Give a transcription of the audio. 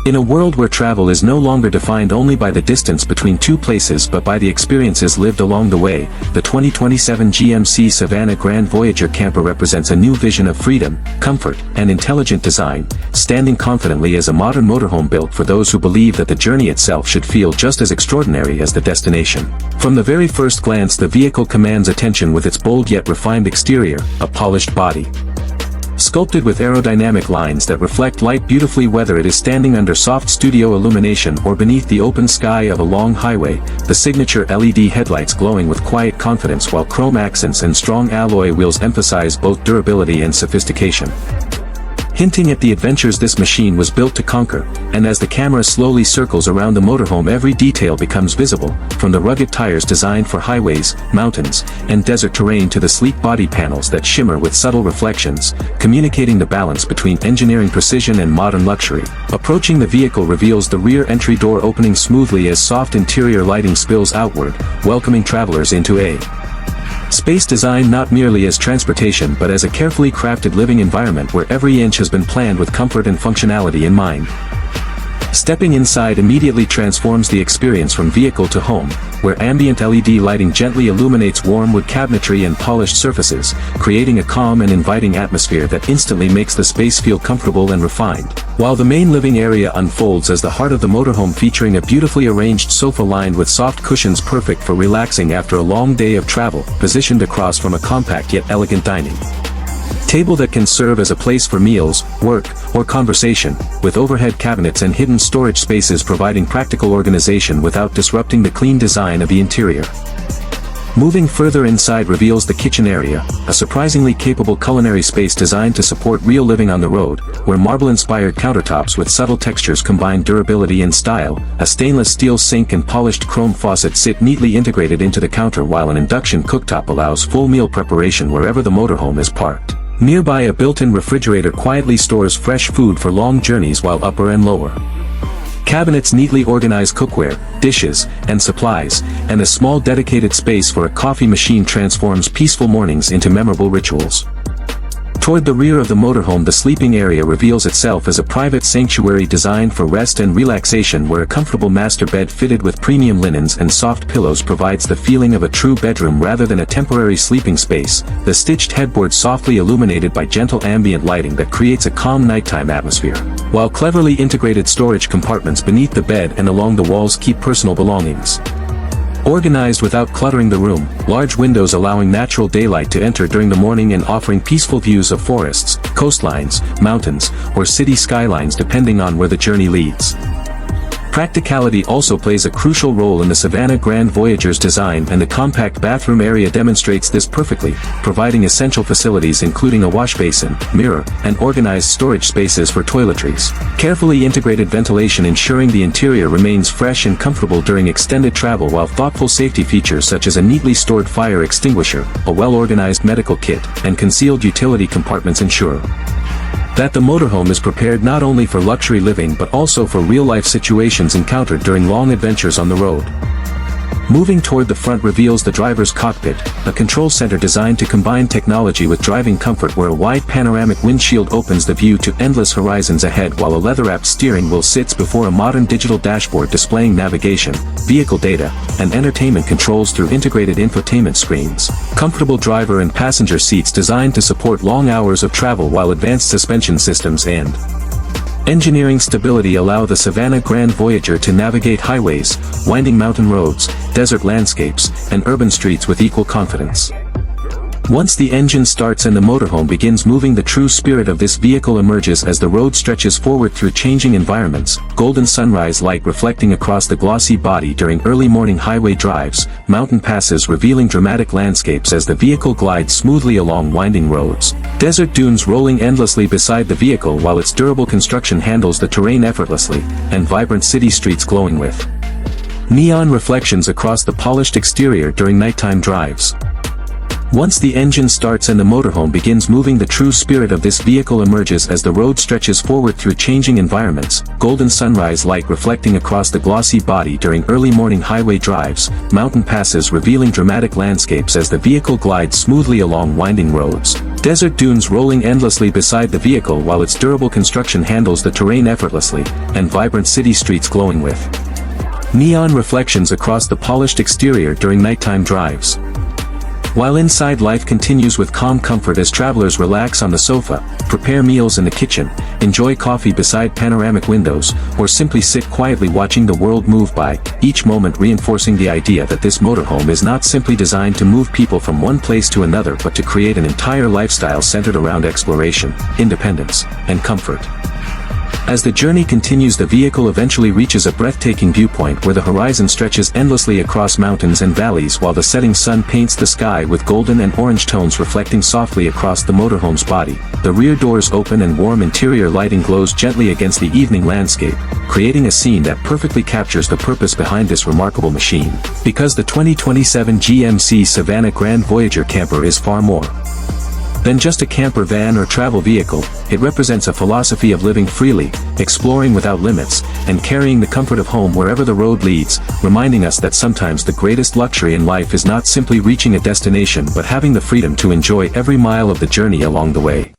In a world where travel is no longer defined only by the distance between two places but by the experiences lived along the way, the 2027 GMC Savana Grand Voyager camper represents a new vision of freedom, comfort, and intelligent design, standing confidently as a modern motorhome built for those who believe that the journey itself should feel just as extraordinary as the destination. From the very first glance, the vehicle commands attention with its bold yet refined exterior, a polished body sculpted with aerodynamic lines that reflect light beautifully whether it is standing under soft studio illumination or beneath the open sky of a long highway. The signature LED headlights glowing with quiet confidence while chrome accents and strong alloy wheels emphasize both durability and sophistication, hinting at the adventures this machine was built to conquer. And as the camera slowly circles around the motorhome, every detail becomes visible, from the rugged tires designed for highways, mountains, and desert terrain to the sleek body panels that shimmer with subtle reflections, communicating the balance between engineering precision and modern luxury. Approaching the vehicle reveals the rear entry door opening smoothly as soft interior lighting spills outward, welcoming travelers into a space designed not merely as transportation but as a carefully crafted living environment where every inch has been planned with comfort and functionality in mind. Stepping inside immediately transforms the experience from vehicle to home, where ambient LED lighting gently illuminates warm wood cabinetry and polished surfaces, creating a calm and inviting atmosphere that instantly makes the space feel comfortable and refined. While the main living area unfolds as the heart of the motorhome, featuring a beautifully arranged sofa lined with soft cushions perfect for relaxing after a long day of travel, positioned across from a compact yet elegant dining table that can serve as a place for meals, work, or conversation, with overhead cabinets and hidden storage spaces providing practical organization without disrupting the clean design of the interior. Moving further inside reveals the kitchen area, a surprisingly capable culinary space designed to support real living on the road, where marble-inspired countertops with subtle textures combine durability and style. A stainless steel sink and polished chrome faucet sit neatly integrated into the counter, while an induction cooktop allows full meal preparation wherever the motorhome is parked. Nearby, a built-in refrigerator quietly stores fresh food for long journeys, while upper and lower cabinets neatly organize cookware, dishes, and supplies, and a small dedicated space for a coffee machine transforms peaceful mornings into memorable rituals. Toward the rear of the motorhome, the sleeping area reveals itself as a private sanctuary designed for rest and relaxation, where a comfortable master bed fitted with premium linens and soft pillows provides the feeling of a true bedroom rather than a temporary sleeping space. The stitched headboard softly illuminated by gentle ambient lighting that creates a calm nighttime atmosphere, while cleverly integrated storage compartments beneath the bed and along the walls keep personal belongings organized without cluttering the room. Large windows allowing natural daylight to enter during the morning and offering peaceful views of forests, coastlines, mountains, or city skylines depending on where the journey leads. Practicality also plays a crucial role in the Savana Grand Voyager's design, and the compact bathroom area demonstrates this perfectly, providing essential facilities including a wash basin, mirror, and organized storage spaces for toiletries. Carefully integrated ventilation ensuring the interior remains fresh and comfortable during extended travel, while thoughtful safety features such as a neatly stored fire extinguisher, a well-organized medical kit, and concealed utility compartments ensure that the motorhome is prepared not only for luxury living but also for real-life situations encountered during long adventures on the road. Moving toward the front reveals the driver's cockpit, a control center designed to combine technology with driving comfort, where a wide panoramic windshield opens the view to endless horizons ahead, while a leather-wrapped steering wheel sits before a modern digital dashboard displaying navigation, vehicle data, and entertainment controls through integrated infotainment screens. Comfortable driver and passenger seats designed to support long hours of travel, while advanced suspension systems and engineering stability allow the Savana Grand Voyager to navigate highways, winding mountain roads, desert landscapes, and urban streets with equal confidence. Once the engine starts and the motorhome begins moving, the true spirit of this vehicle emerges as the road stretches forward through changing environments, golden sunrise light reflecting across the glossy body during early morning highway drives, mountain passes revealing dramatic landscapes as the vehicle glides smoothly along winding roads, desert dunes rolling endlessly beside the vehicle while its durable construction handles the terrain effortlessly, and vibrant city streets glowing with neon reflections across the polished exterior during nighttime drives. Once the engine starts and the motorhome begins moving, the true spirit of this vehicle emerges as the road stretches forward through changing environments, golden sunrise light reflecting across the glossy body during early morning highway drives, mountain passes revealing dramatic landscapes as the vehicle glides smoothly along winding roads, desert dunes rolling endlessly beside the vehicle while its durable construction handles the terrain effortlessly, and vibrant city streets glowing with neon reflections across the polished exterior during nighttime drives. While inside, life continues with calm comfort as travelers relax on the sofa, prepare meals in the kitchen, enjoy coffee beside panoramic windows, or simply sit quietly watching the world move by, each moment reinforcing the idea that this motorhome is not simply designed to move people from one place to another but to create an entire lifestyle centered around exploration, independence, and comfort. As the journey continues, the vehicle eventually reaches a breathtaking viewpoint where the horizon stretches endlessly across mountains and valleys while the setting sun paints the sky with golden and orange tones reflecting softly across the motorhome's body. The rear doors open and warm interior lighting glows gently against the evening landscape, creating a scene that perfectly captures the purpose behind this remarkable machine. Because the 2027 GMC Savana Grand Voyager camper is far more than just a camper van or travel vehicle, it represents a philosophy of living freely, exploring without limits, and carrying the comfort of home wherever the road leads, reminding us that sometimes the greatest luxury in life is not simply reaching a destination but having the freedom to enjoy every mile of the journey along the way.